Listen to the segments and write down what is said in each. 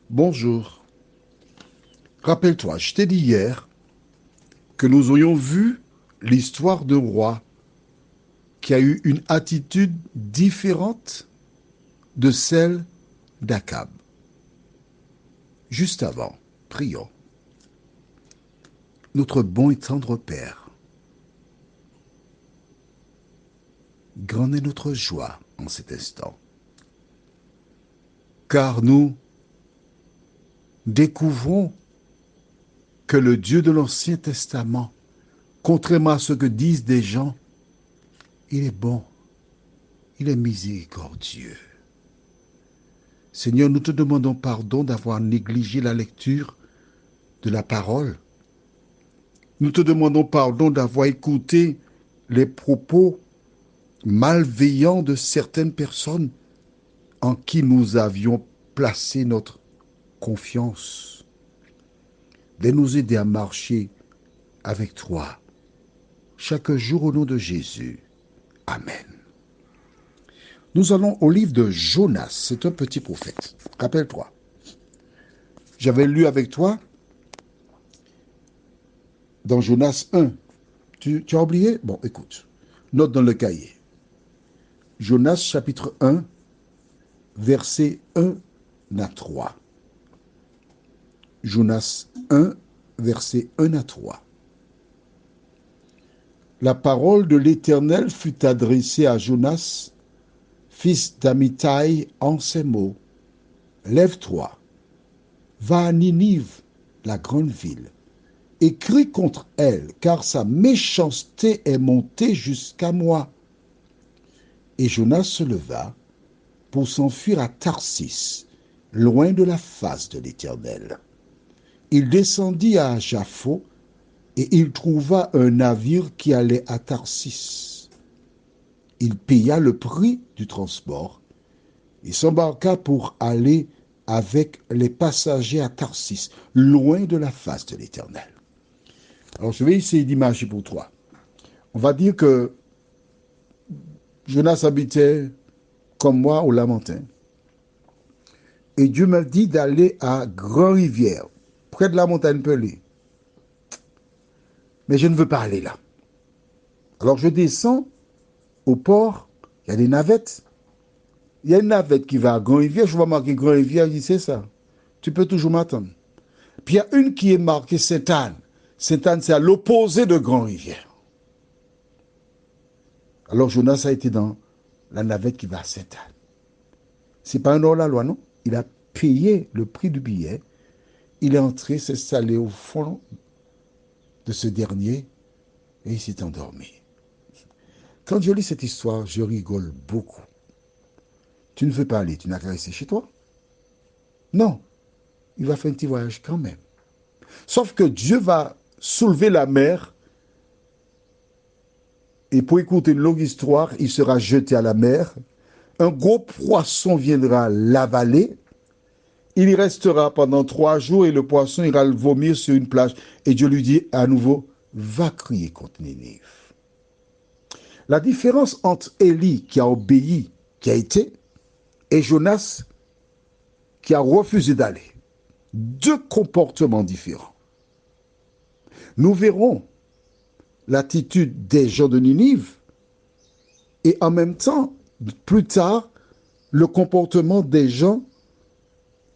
Bonjour. Rappelle-toi, je t'ai dit hier que nous aurions vu l'histoire d'un roi qui a eu une attitude différente de celle d'Akab. Juste avant, prions. Notre bon et tendre Père, grande est notre joie en cet instant, car nous découvrons que le Dieu de l'Ancien Testament, contrairement à ce que disent des gens, il est bon, il est miséricordieux. Seigneur, nous te demandons pardon d'avoir négligé la lecture de la parole. Nous te demandons pardon d'avoir écouté les propos malveillants de certaines personnes en qui nous avions placé notre confiance. De nous aider à marcher avec toi chaque jour au nom de Jésus. Amen. Nous allons au livre de Jonas. C'est un petit prophète. Rappelle-toi. J'avais lu avec toi dans Jonas 1. Tu as oublié? Bon, écoute. Note dans le cahier. Jonas chapitre 1, versets 1 à 3. Jonas 1, versets 1 à 3. La parole de l'Éternel fut adressée à Jonas, fils d'Amittai, en ces mots. Lève-toi, va à Ninive, la grande ville, et crie contre elle, car sa méchanceté est montée jusqu'à moi. Et Jonas se leva pour s'enfuir à Tarsis, loin de la face de l'Éternel. Il descendit à Japhos, et il trouva un navire qui allait à Tarsis. Il paya le prix du transport et s'embarqua pour aller avec les passagers à Tarsis, loin de la face de l'Éternel. Alors je vais essayer d'imager pour toi. On va dire que Jonas habitait comme moi au Lamentin. Et Dieu m'a dit d'aller à Grand-Rivière, près de la montagne Pelée. Mais je ne veux pas aller là. Alors je descends au port, il y a des navettes. Il y a une navette qui va à Grand-Rivière, je vois marquer Grand-Rivière, je dis c'est ça. Tu peux toujours m'attendre. Puis il y a une qui est marquée Sainte-Anne. Sainte-Anne, c'est à l'opposé de Grand-Rivière. Alors Jonas a été dans la navette qui va à Sainte-Anne. C'est pas un hors-la-loi, non? Il a payé le prix du billet. Il est entré, s'est installé au fond de ce dernier et il s'est endormi. Quand je lis cette histoire, je rigole beaucoup. Tu ne veux pas aller, tu n'as qu'à rester chez toi? Non, il va faire un petit voyage quand même. Sauf que Dieu va soulever la mer et pour écouter une longue histoire, il sera jeté à la mer. Un gros poisson viendra l'avaler. Il y restera pendant 3 jours et le poisson ira le vomir sur une plage. Et Dieu lui dit à nouveau, va crier contre Ninive. La différence entre Élie qui a obéi, qui a été, et Jonas qui a refusé d'aller. Deux comportements différents. Nous verrons l'attitude des gens de Ninive et en même temps, plus tard, le comportement des gens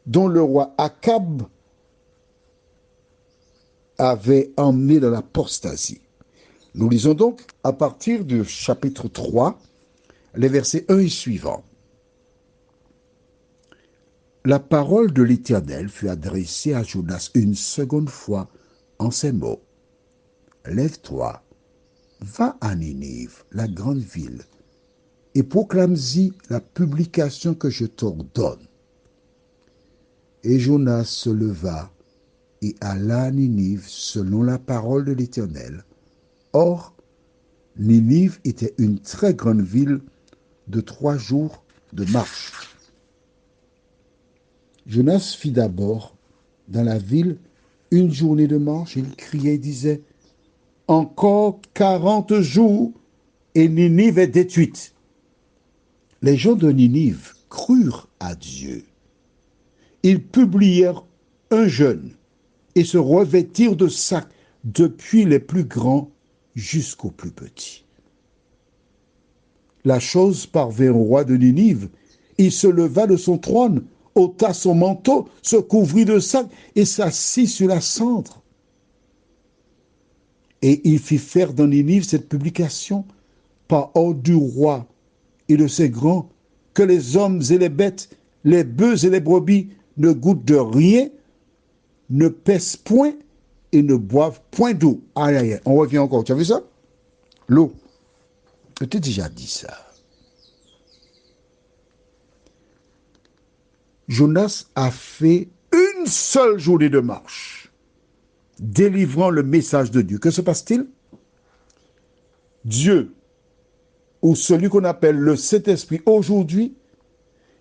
dont le roi Akab avait emmené dans l'apostasie. Nous lisons donc à partir du chapitre 3, les versets 1 et suivants. La parole de l'Éternel fut adressée à Jonas une seconde fois en ces mots. Lève-toi, va à Ninive, la grande ville, et proclame-y la publication que je t'ordonne. Et Jonas se leva et alla à Ninive selon la parole de l'Éternel. Or, Ninive était une très grande ville de 3 jours de marche. Jonas fit d'abord dans la ville une journée de marche. Il criait et disait, encore 40 jours et Ninive est détruite. Les gens de Ninive crurent à Dieu ils publièrent un jeûne et se revêtirent de sacs, depuis les plus grands jusqu'aux plus petits. La chose parvint au roi de Ninive. Il se leva de son trône, ôta son manteau, se couvrit de sacs et s'assit sur la cendre. Et il fit faire dans Ninive cette publication par ordre du roi et de ses grands, que les hommes et les bêtes, les bœufs et les brebis ne goûtent de rien, ne pèsent point et ne boivent point d'eau. Aïe, aïe, aïe. On revient encore. Tu as vu ça? L'eau. Je t'ai déjà dit ça. Jonas a fait une seule journée de marche, délivrant le message de Dieu. Que se passe-t-il? Dieu, ou celui qu'on appelle le Saint-Esprit aujourd'hui,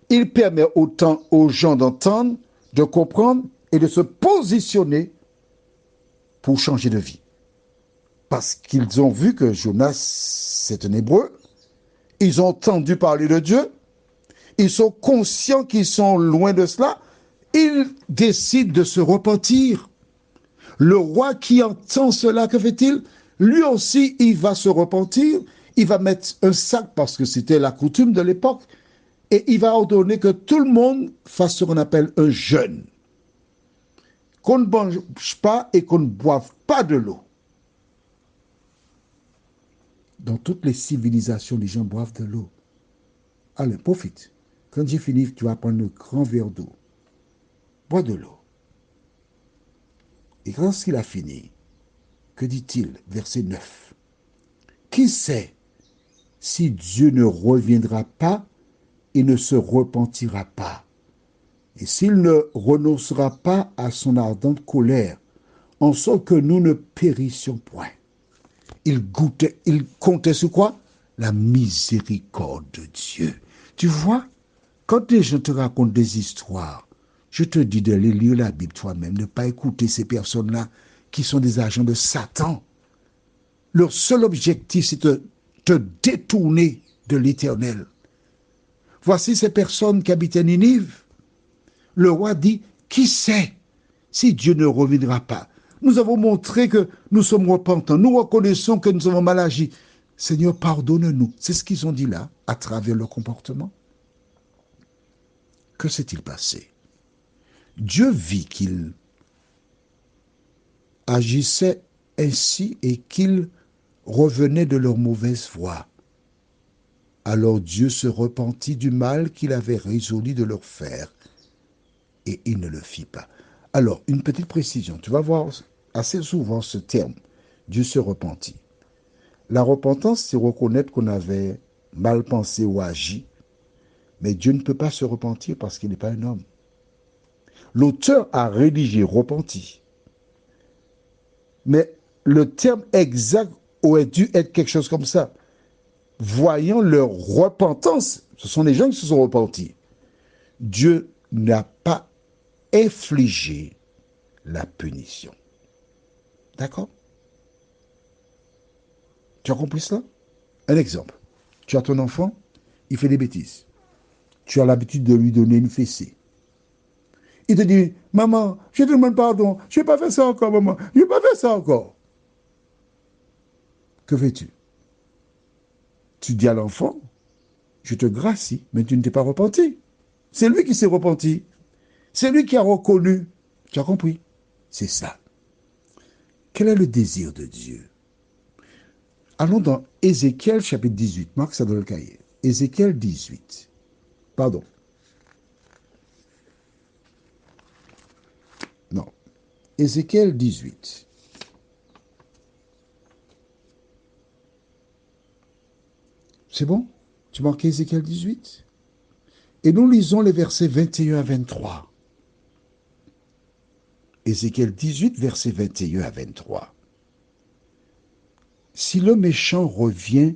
il permet autant aux gens d'entendre, de comprendre et de se positionner pour changer de vie. Parce qu'ils ont vu que Jonas, c'est un Hébreu, ils ont entendu parler de Dieu, ils sont conscients qu'ils sont loin de cela, ils décident de se repentir. Le roi qui entend cela, que fait-il? Lui aussi, il va se repentir, il va mettre un sac, parce que c'était la coutume de l'époque, et il va ordonner que tout le monde fasse ce qu'on appelle un jeûne. Qu'on ne mange pas et qu'on ne boive pas de l'eau. Dans toutes les civilisations, les gens boivent de l'eau. Allez, profite. Quand j'ai fini, tu vas prendre un grand verre d'eau. Bois de l'eau. Et quand il a fini, que dit-il? Verset 9. Qui sait si Dieu ne reviendra pas et ne se repentira pas, et s'il ne renoncera pas à son ardente colère, en sorte que nous ne périssions point. Il comptait sur quoi? La miséricorde de Dieu. Tu vois, quand les gens te racontent des histoires, je te dis d'aller lire la Bible toi-même, ne pas écouter ces personnes-là qui sont des agents de Satan. Leur seul objectif, c'est de te détourner de l'Éternel. Voici ces personnes qui habitaient Ninive. Le roi dit, qui sait si Dieu ne reviendra pas? Nous avons montré que nous sommes repentants. Nous reconnaissons que nous avons mal agi. Seigneur, pardonne-nous. C'est ce qu'ils ont dit là, à travers leur comportement. Que s'est-il passé? Dieu vit qu'ils agissaient ainsi et qu'ils revenaient de leur mauvaise voie. Alors Dieu se repentit du mal qu'il avait résolu de leur faire, et il ne le fit pas. Alors, une petite précision. Tu vas voir assez souvent ce terme, Dieu se repentit. La repentance, c'est reconnaître qu'on avait mal pensé ou agi, mais Dieu ne peut pas se repentir parce qu'il n'est pas un homme. L'auteur a rédigé repenti, mais le terme exact aurait dû être quelque chose comme ça. Voyant leur repentance, ce sont les gens qui se sont repentis. Dieu n'a pas infligé la punition. D'accord? Tu as compris cela? Un exemple. Tu as ton enfant, il fait des bêtises. Tu as l'habitude de lui donner une fessée. Il te dit, maman, je te demande pardon, je ne vais pas faire ça encore, maman, je ne vais pas faire ça encore. Que fais-tu? Tu dis à l'enfant, je te gracie, mais tu ne t'es pas repenti. C'est lui qui s'est repenti. C'est lui qui a reconnu. Tu as compris? C'est ça. Quel est le désir de Dieu? Allons dans Ézéchiel chapitre 18. Marque ça dans le cahier. Ézéchiel 18. Pardon. Non. Ézéchiel 18. C'est bon? Tu marques Ézéchiel 18? Et nous lisons les versets 21 à 23. Ézéchiel 18, versets 21 à 23. Si le méchant revient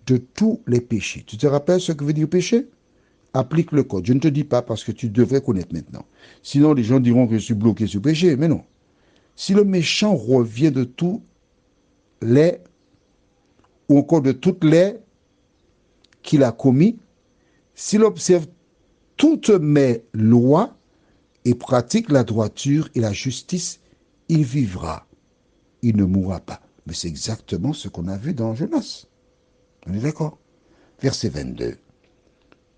de tous les péchés, tu te rappelles ce que veut dire péché? Applique le code. Je ne te dis pas parce que tu devrais connaître maintenant. Sinon, les gens diront que je suis bloqué sur péché. Mais non. Si le méchant revient de tous les, ou encore de toutes les qu'il a commis, s'il observe toutes mes lois, et pratique la droiture et la justice, il vivra, il ne mourra pas. Mais c'est exactement ce qu'on a vu dans Jonas. On est d'accord? Verset 22.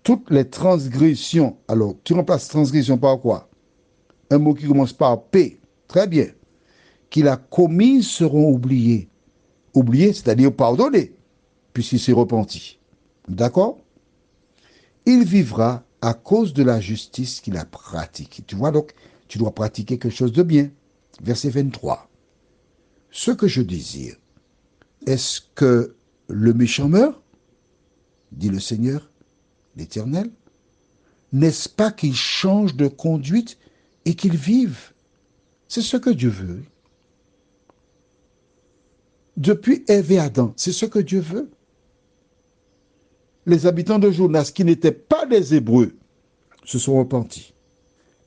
Toutes les transgressions, alors tu remplaces transgression par quoi? Un mot qui commence par P. Très bien. Qu'il a commises seront oubliées. Oubliées, c'est-à-dire pardonnées, puisqu'il s'est repenti. D'accord? Il vivra à cause de la justice qu'il a pratiquée. Tu vois donc, tu dois pratiquer quelque chose de bien. Verset 23. Ce que je désire, est-ce que le méchant meurt? Dit le Seigneur, l'Éternel. N'est-ce pas qu'il change de conduite et qu'il vive? C'est ce que Dieu veut. Depuis Ève et Adam, c'est ce que Dieu veut. Les habitants de Jonas, qui n'étaient pas des Hébreux, se sont repentis.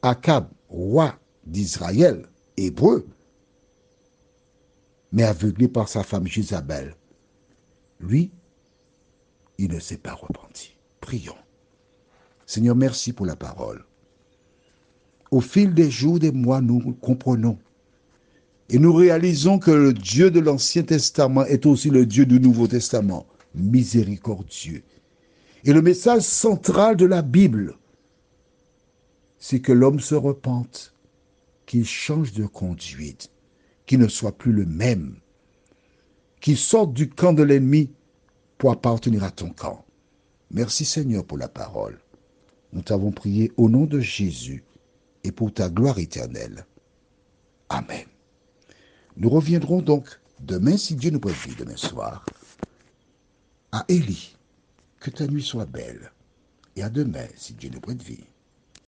Akab, roi d'Israël, hébreu, mais aveuglé par sa femme Jézabel, lui, il ne s'est pas repenti. Prions. Seigneur, merci pour la parole. Au fil des jours, des mois, nous comprenons et nous réalisons que le Dieu de l'Ancien Testament est aussi le Dieu du Nouveau Testament, miséricordieux. Et le message central de la Bible, c'est que l'homme se repente, qu'il change de conduite, qu'il ne soit plus le même, qu'il sorte du camp de l'ennemi pour appartenir à ton camp. Merci Seigneur pour la parole. Nous t'avons prié au nom de Jésus et pour ta gloire éternelle. Amen. Nous reviendrons donc demain, si Dieu nous prévit, demain soir, à Élie. Que ta nuit soit belle. Et à demain, si Dieu nous prévit.